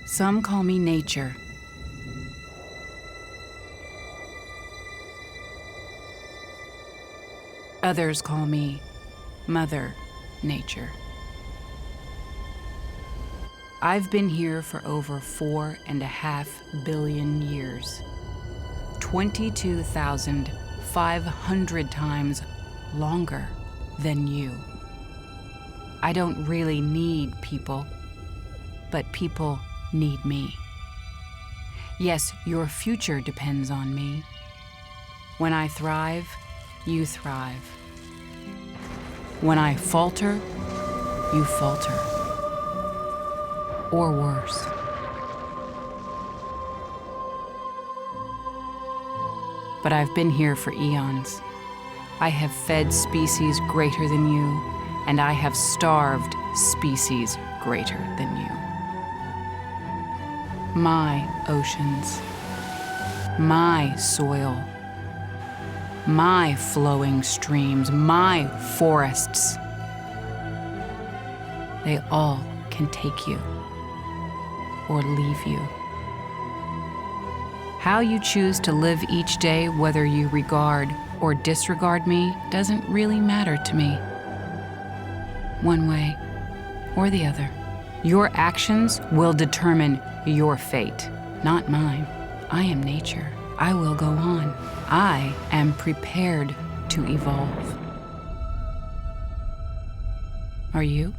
Some call me nature. Others call me Mother Nature. I've been here for over 4.5 billion years, 22,500 times longer than you. I don't really need people, but people need me. Yes, your future depends on me. When I thrive, you thrive. When I falter, you falter. Or worse. But I've been here for eons. I have fed species greater than you, and I have starved species greater than you. My oceans, my soil, my flowing streams, my forests, they all can take you or leave you. How you choose to live each day, whether you regard or disregard me, doesn't really matter to me. One way or the other. Your actions will determine your fate, not mine. I am nature. I will go on. I am prepared to evolve. Are you?